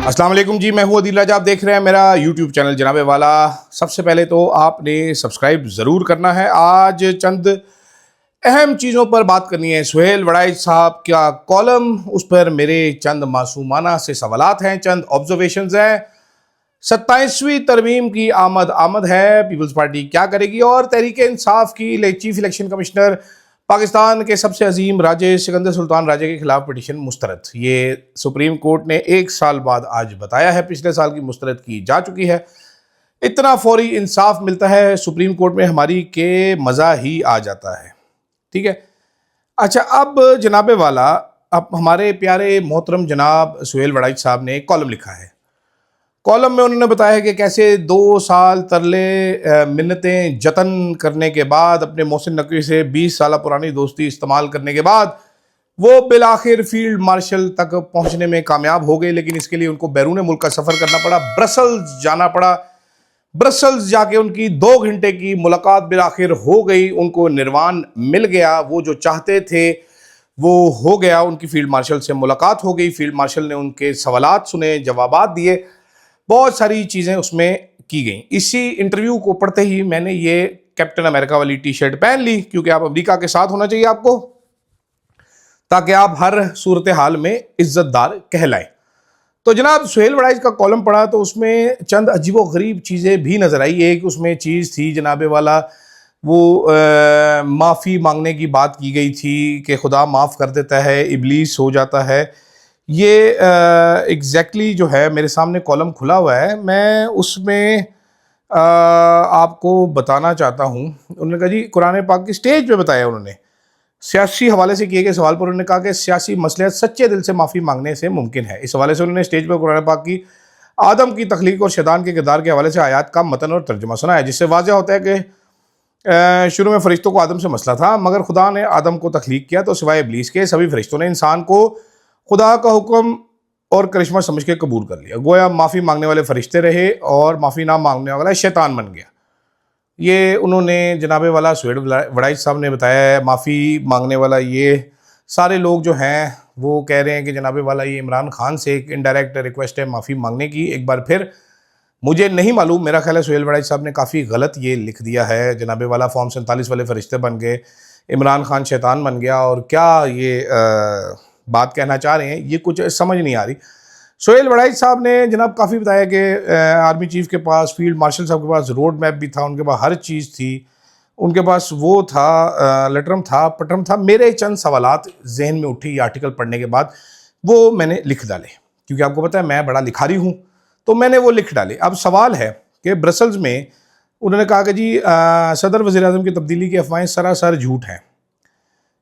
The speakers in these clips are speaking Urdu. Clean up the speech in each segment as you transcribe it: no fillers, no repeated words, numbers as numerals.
السلام علیکم جی، میں ہوں عدیل راجہ، آپ دیکھ رہے ہیں میرا یوٹیوب چینل جناب والا۔ سب سے پہلے تو آپ نے سبسکرائب ضرور کرنا ہے۔ آج چند اہم چیزوں پر بات کرنی ہے۔ سہیل وڑائچ صاحب کا کالم، اس پر میرے چند معصومانہ سے سوالات ہیں، چند آبزرویشنز ہیں۔ 27ویں ترمیم کی آمد ہے، پیپلز پارٹی کیا کرے گی، اور تحریک انصاف کی چیف الیکشن کمشنر پاکستان کے سب سے عظیم راجے سکندر سلطان راجے کے خلاف پٹیشن مسترد۔ یہ سپریم کورٹ نے 1 سال بعد آج بتایا ہے، پچھلے سال کی مسترد کی جا چکی ہے۔ اتنا فوری انصاف ملتا ہے سپریم کورٹ میں ہماری کہ مزہ ہی آ جاتا ہے، ٹھیک ہے۔ اچھا، اب جناب والا، اب ہمارے پیارے محترم جناب سہیل وڑائچ صاحب نے ایک کالم لکھا ہے۔ کالم میں انہوں نے بتایا کہ کیسے 2 سال ترلے منتیں جتن کرنے کے بعد، اپنے محسن نقوی سے 20 سالہ پرانی دوستی استعمال کرنے کے بعد، وہ بالآخر فیلڈ مارشل تک پہنچنے میں کامیاب ہو گئے، لیکن اس کے لیے ان کو بیرون ملک کا سفر کرنا پڑا، برسلز جانا پڑا۔ برسلز جا کے ان کی 2 گھنٹے کی ملاقات بالآخر ہو گئی، ان کو نروان مل گیا، وہ جو چاہتے تھے وہ ہو گیا۔ ان کی فیلڈ مارشل سے ملاقات ہو گئی، فیلڈ مارشل نے ان کے سوالات سنے، جوابات دیے، بہت ساری چیزیں اس میں کی گئیں۔ اسی انٹرویو کو پڑھتے ہی میں نے یہ کیپٹن امریکہ والی ٹی شرٹ پہن لی، کیونکہ آپ امریکہ کے ساتھ ہونا چاہیے آپ کو، تاکہ آپ ہر صورتحال میں عزت دار کہلائیں۔ تو جناب سہیل وڑائچ کا کالم پڑھا تو اس میں چند عجیب و غریب چیزیں بھی نظر آئی۔ ایک اس میں چیز تھی جناب والا، وہ معافی مانگنے کی بات کی گئی تھی کہ خدا معاف کر دیتا ہے، ابلیس ہو جاتا ہے۔ یہ ایگزیکٹلی جو ہے میرے سامنے کالم کھلا ہوا ہے، میں اس میں آپ کو بتانا چاہتا ہوں۔ انہوں نے کہا جی قرآن پاک کی سٹیج پہ بتایا، انہوں نے سیاسی حوالے سے کیے گئے سوال پر انہوں نے کہا کہ سیاسی مصلحت سچے دل سے معافی مانگنے سے ممکن ہے۔ اس حوالے سے انہوں نے سٹیج پر قرآن پاک کی آدم کی تخلیق اور شیطان کے کردار کے حوالے سے آیات کا متن اور ترجمہ سنا ہے، جس سے واضح ہوتا ہے کہ شروع میں فرشتوں کو آدم سے مسئلہ تھا، مگر خدا نے آدم کو تخلیق کیا تو سوائے ابلیس کے سبھی فرشتوں نے انسان کو خدا کا حکم اور کرشمہ سمجھ کے قبول کر لیا۔ گویا معافی مانگنے والے فرشتے رہے اور معافی نہ مانگنے والا شیطان بن گیا۔ یہ انہوں نے جناب والا سہیل وڑائچ صاحب نے بتایا ہے۔ معافی مانگنے والا یہ سارے لوگ جو ہیں وہ کہہ رہے ہیں کہ جناب والا یہ عمران خان سے ایک انڈائریکٹ ریکویسٹ ہے معافی مانگنے کی۔ ایک بار پھر مجھے نہیں معلوم، میرا خیال ہے سہیل وڑائچ صاحب نے کافی غلط یہ لکھ دیا ہے۔ جناب والا فارم 47 والے فرشتے بن گئے، عمران خان شیطان بن گیا، اور کیا یہ بات کہنا چاہ رہے ہیں یہ کچھ سمجھ نہیں آ رہی۔ سہیل وڑائچ صاحب نے جناب کافی بتایا کہ آرمی چیف کے پاس، فیلڈ مارشل صاحب کے پاس روڈ میپ بھی تھا، ان کے پاس ہر چیز تھی، ان کے پاس وہ تھا، لٹرم تھا، پٹرم تھا۔ میرے چند سوالات ذہن میں اٹھی یہ آرٹیکل پڑھنے کے بعد، وہ میں نے لکھ ڈالے، کیونکہ آپ کو پتہ ہے میں بڑا لکھاری ہوں، تو میں نے وہ لکھ ڈالے۔ اب سوال ہے کہ برسلز میں انہوں نے کہا کہ جی صدر وزیر اعظم کی تبدیلی کی افواہیں سراسر جھوٹ ہیں۔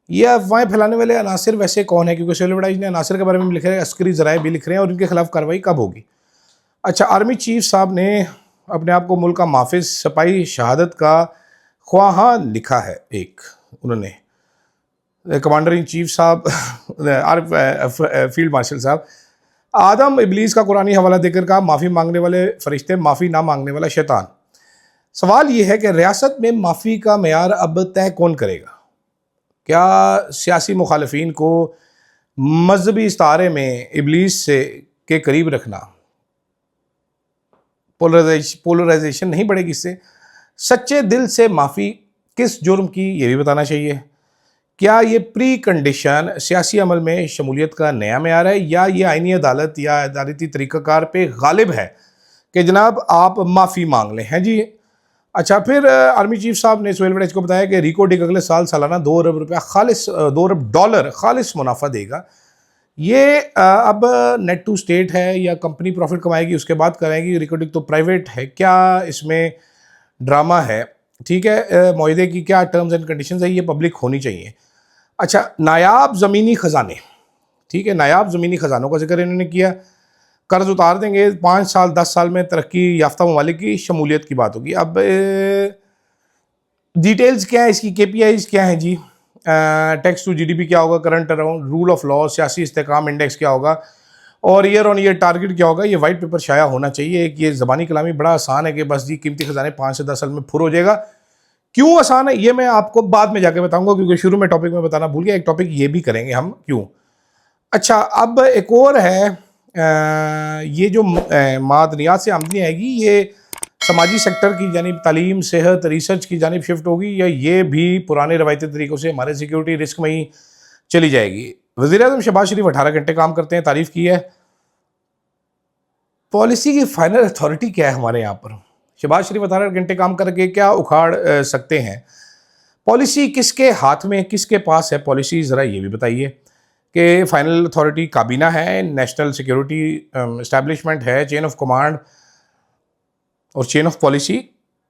یہ افواہیں پھیلانے والے عناصر ویسے کون ہیں؟ کیونکہ سہیل وڑائچ نے عناصر کے بارے میں بھی لکھ رہے ہیں، عسکری ذرائع بھی لکھ رہے ہیں، اور ان کے خلاف کارروائی کب ہوگی۔ اچھا، آرمی چیف صاحب نے اپنے آپ کو ملک کا محافظ، سپاہی شہادت کا خواہاں لکھا ہے۔ ایک انہوں نے کمانڈر ان چیف صاحب فیلڈ مارشل صاحب، آدم ابلیس کا قرآنی حوالہ دے کر کہا معافی مانگنے والے فرشتے، معافی نہ مانگنے والا شیطان۔ سوال یہ ہے کہ ریاست میں معافی کا معیار اب طے کون کرے گا؟ کیا سیاسی مخالفین کو مذہبی استعارے میں ابلیس سے کے قریب رکھنا، پولرائزیشن نہیں بڑھے گی اس سے؟ سچے دل سے معافی کس جرم کی یہ بھی بتانا چاہیے۔ کیا یہ پری کنڈیشن سیاسی عمل میں شمولیت کا نیا معیار ہے، یا یہ آئینی عدالت یا عدالتی طریقہ کار پہ غالب ہے کہ جناب آپ معافی مانگ لیں؟ ہیں جی۔ اچھا، پھر آرمی چیف صاحب نے سہیل وڑائچ کو بتایا کہ ریکو ڈک اگلے سال سالانہ $2 ارب خالص $2 ارب خالص منافع دے گا۔ یہ اب نیٹ ٹو اسٹیٹ ہے یا کمپنی پروفٹ کمائے گی اس کے بعد کرائے گی؟ ریکو ڈک تو پرائیویٹ ہے، کیا اس میں ڈرامہ ہے؟ ٹھیک ہے، معاہدے کی کیا ٹرمز اینڈ کنڈیشنز ہے، یہ پبلک ہونی چاہیے۔ اچھا، نایاب زمینی خزانے، ٹھیک ہے، نایاب زمینی خزانوں کا ذکر انہوں نے کیا۔ قرض اتار دیں گے، 5 سال 10 سال میں ترقی یافتہ ممالک کی شمولیت کی بات ہوگی۔ اب ڈیٹیلز کیا ہیں اس کی، کے پی آئیز کیا ہیں جی؟ Tax to GDP کیا ہوگا، current around rule of law, سیاسی استحکام انڈیکس کیا ہوگا، اور ایئر آن ایئر ٹارگٹ کیا ہوگا؟ یہ وائٹ پیپر شائع ہونا چاہیے۔ ایک یہ زبانی کلامی بڑا آسان ہے کہ بس جی قیمتی خزانے 5 سے 10 سال میں پھر ہو جائے گا۔ کیوں آسان ہے یہ میں آپ کو بعد میں جا کے بتاؤں گا، کیونکہ شروع میں ٹاپک میں بتانا بھول گیا، ایک ٹاپک یہ بھی کریں گے ہم کیوں۔ اچھا، اب ایک اور ہے یہ جو معدنیات سے آمدنی آئے گی یہ سماجی سیکٹر کی جانب، تعلیم، صحت، ریسرچ کی جانب شفٹ ہوگی، یا یہ بھی پرانے روایتی طریقوں سے ہمارے سیکیورٹی رسک میں ہی چلی جائے گی؟ وزیر اعظم شہباز شریف 18 گھنٹے کام کرتے ہیں، تعریف کی ہے۔ پالیسی کی فائنل اتھارٹی کیا ہے ہمارے یہاں پر؟ شہباز شریف 18 گھنٹے کام کر کے کیا اکھاڑ سکتے ہیں؟ پالیسی کس کے ہاتھ میں، کس کے پاس ہے پالیسی؟ ذرا یہ بھی بتائیے کہ فائنل اتھارٹی کابینہ ہے، نیشنل سیکیورٹی اسٹیبلشمنٹ ہے، چین آف کمانڈ اور چین آف پالیسی،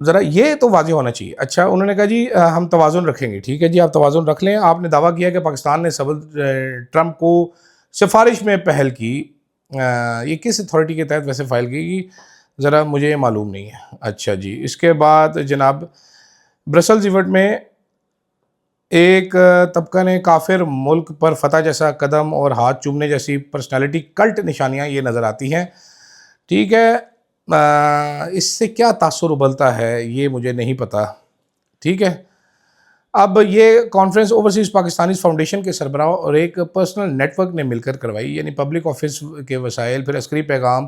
ذرا یہ تو واضح ہونا چاہیے۔ اچھا، انہوں نے کہا جی ہم توازن رکھیں گے، ٹھیک ہے جی آپ توازن رکھ لیں۔ آپ نے دعویٰ کیا کہ پاکستان نے ٹرمپ کو سفارش میں پہل کی، یہ کس اتھارٹی کے تحت ویسے فائل کی گی؟ ذرا مجھے یہ معلوم نہیں ہے۔ اچھا جی، اس کے بعد جناب برسلز ایونٹ میں ایک طبقہ نے کافر ملک پر فتح جیسا قدم اور ہاتھ چومنے جیسی پرسنالٹی کلٹ نشانیاں یہ نظر آتی ہیں، ٹھیک ہے۔ اس سے کیا تاثر ابلتا ہے یہ مجھے نہیں پتا، ٹھیک ہے۔ اب یہ کانفرنس اوورسیز پاکستانی فاؤنڈیشن کے سربراہ اور ایک پرسنل نیٹ ورک نے مل کر کروائی، یعنی پبلک آفس کے وسائل، پھر عسکری پیغام،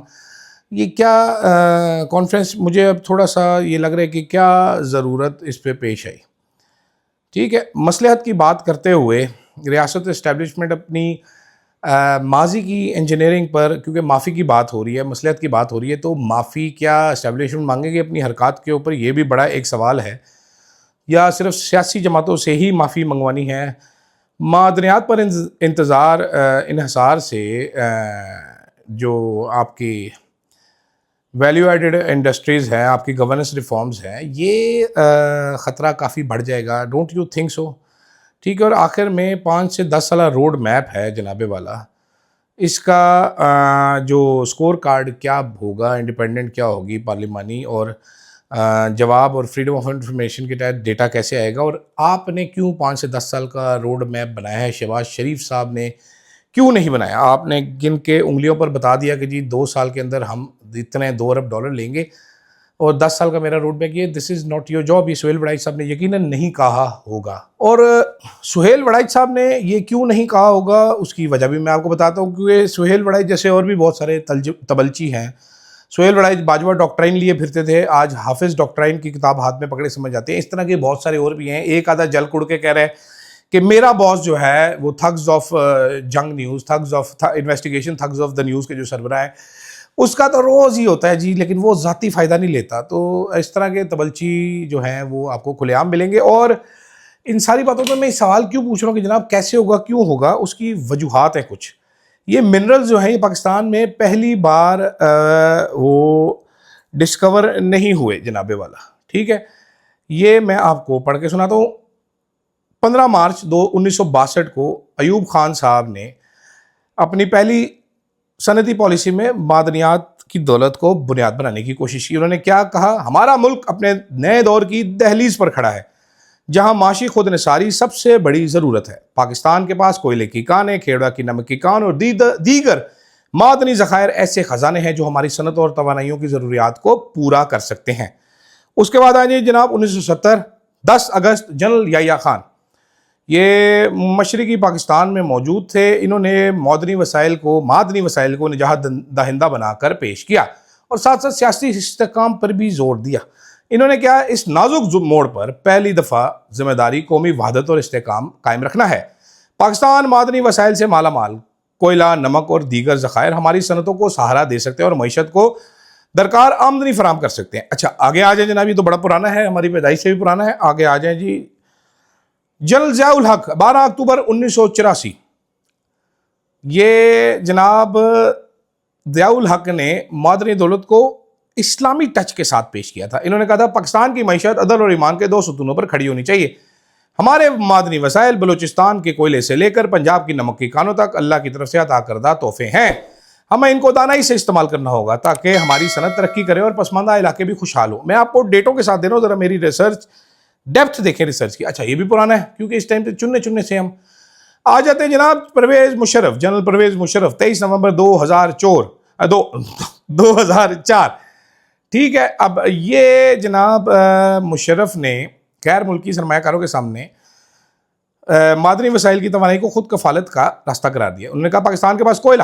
یہ کیا کانفرنس؟ مجھے اب تھوڑا سا یہ لگ رہا ہے کہ کیا ضرورت اس پہ پیش آئی، ٹھیک ہے۔ مصلحت کی بات کرتے ہوئے ریاست اسٹیبلشمنٹ اپنی ماضی کی انجینئرنگ پر، کیونکہ معافی کی بات ہو رہی ہے، مصلحت کی بات ہو رہی ہے، تو معافی کیا اسٹیبلشمنٹ مانگے گی اپنی حرکات کے اوپر؟ یہ بھی بڑا ایک سوال ہے، یا صرف سیاسی جماعتوں سے ہی معافی منگوانی ہے؟ معدنیات پر انحصار سے جو آپ کی ویلیو ایڈڈ انڈسٹریز ہیں، آپ کی گورننس ریفارمز ہیں، یہ خطرہ کافی بڑھ جائے گا، ڈونٹ یو تھنک سو؟ ٹھیک ہے۔ اور آخر میں 5 سے 10 سالہ روڈ میپ ہے جناب والا، اس کا جو سکور کارڈ کیا ہوگا، انڈیپینڈنٹ کیا ہوگی پارلیمانی، اور جواب اور فریڈم آف انفارمیشن کے تحت ڈیٹا کیسے آئے گا؟ اور آپ نے کیوں 5 سے 10 سال کا روڈ میپ بنایا ہے؟ شہباز شریف صاحب نے کیوں نہیں بنایا؟ آپ نے گن کے انگلیوں پر بتا دیا کہ جی 2 سال کے اندر ہم اتنے $2 ارب لیں گے اور 10 سال کا میرا روڈ میپ، یہ دس از ناٹ یور جاب۔ یہ سہیل وڑائی صاحب نے یقیناً نہیں کہا ہوگا، اور سہیل وڑائی صاحب نے یہ کیوں نہیں کہا ہوگا اس کی وجہ بھی میں آپ کو بتاتا ہوں، کیونکہ سہیل وڑائی جیسے اور بھی بہت سارے تبلچی ہیں۔ سہیل وڑائی باجوہ ڈاکٹرائن لیے پھرتے تھے، آج حافظ ڈاکٹرائن کی کتاب ہاتھ میں پکڑے سمجھ جاتے ہیں۔ اس طرح کے بہت سارے اور بھی ہیں۔ ایک آدھا جل کڑ کے کہہ رہے ہیں کہ میرا باس جو ہے وہ thugs of Jang news, thugs of investigation, thugs of the news کے جو سربراہ ہے، اس کا تو روز ہی ہوتا ہے جی، لیکن وہ ذاتی فائدہ نہیں لیتا۔ تو اس طرح کے تبلچی جو ہیں وہ آپ کو کھلے عام ملیں گے۔ اور ان ساری باتوں میں میں سوال کیوں پوچھ رہا ہوں کہ جناب کیسے ہوگا، کیوں ہوگا؟ اس کی وجوہات ہیں کچھ۔ یہ منرلز جو ہیں یہ پاکستان میں پہلی بار وہ ڈسکور نہیں ہوئے جناب والا، ٹھیک ہے۔ یہ میں آپ کو پڑھ کے سناتا ہوں۔ 15 مارچ 1962 کو ایوب خان صاحب نے اپنی پہلی صنعتی پالیسی میں معدنیات کی دولت کو بنیاد بنانے کی کوشش کی۔ انہوں نے کیا کہا؟ ہمارا ملک اپنے نئے دور کی دہلیز پر کھڑا ہے، جہاں معاشی خود انحصاری سب سے بڑی ضرورت ہے۔ پاکستان کے پاس کوئلے کی کانیں، کھیڑا کی نمک کی کان اور دیگر معدنی ذخائر ایسے خزانے ہیں جو ہماری صنعت اور توانائیوں کی ضروریات کو پورا کر سکتے ہیں۔ اس کے بعد آئیں جناب 1970 10 اگست، جنرل یحییٰ خان یہ مشرقی پاکستان میں موجود تھے۔ انہوں نے معدنی وسائل کو نجات دہندہ بنا کر پیش کیا اور ساتھ ساتھ سیاسی استحکام پر بھی زور دیا۔ انہوں نے کیا؟ اس نازک موڑ پر پہلی دفعہ ذمہ داری قومی وحدت اور استحکام قائم رکھنا ہے۔ پاکستان معدنی وسائل سے مالا مال، کوئلہ، نمک اور دیگر ذخائر ہماری صنعتوں کو سہارا دے سکتے ہیں اور معیشت کو درکار آمدنی فراہم کر سکتے ہیں۔ اچھا آگے آ جائیں جناب، یہ تو بڑا پرانا ہے، ہماری پیدائش سے بھی پرانا ہے۔ آگے آ جائیں جی، جنرل ضیاء الحق 12 اکتوبر 1984، یہ جناب ضیاء الحق نے معدنی دولت کو اسلامی ٹچ کے ساتھ پیش کیا تھا۔ انہوں نے کہا تھا پاکستان کی معیشت عدل اور ایمان کے 2 ستونوں پر کھڑی ہونی چاہیے۔ ہمارے معدنی وسائل بلوچستان کے کوئلے سے لے کر پنجاب کی نمک کی کانوں تک اللہ کی طرف سے عطا کردہ تحفے ہیں۔ ہمیں ان کو دانائی سے استعمال کرنا ہوگا تاکہ ہماری صنعت ترقی کرے اور پسماندہ علاقے بھی خوشحال ہوں۔ میں آپ کو ڈیٹوں کے ساتھ دے رہا ہوں، ذرا میری ریسرچ ڈیپتھ دیکھیں ریسرچ کی۔ اچھا یہ بھی پرانا ہے کیونکہ اس ٹائم پہ چننے سے ہم آ جاتے ہیں جناب۔ پرویز مشرف، جنرل پرویز مشرف 23 نومبر 2004، ٹھیک ہے۔ اب یہ جناب مشرف نے غیر ملکی سرمایہ کاروں کے سامنے معدنی وسائل کی توانائی کو خود کفالت کا راستہ قرار دیا۔ انہوں نے کہا پاکستان کے پاس کوئلہ،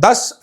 10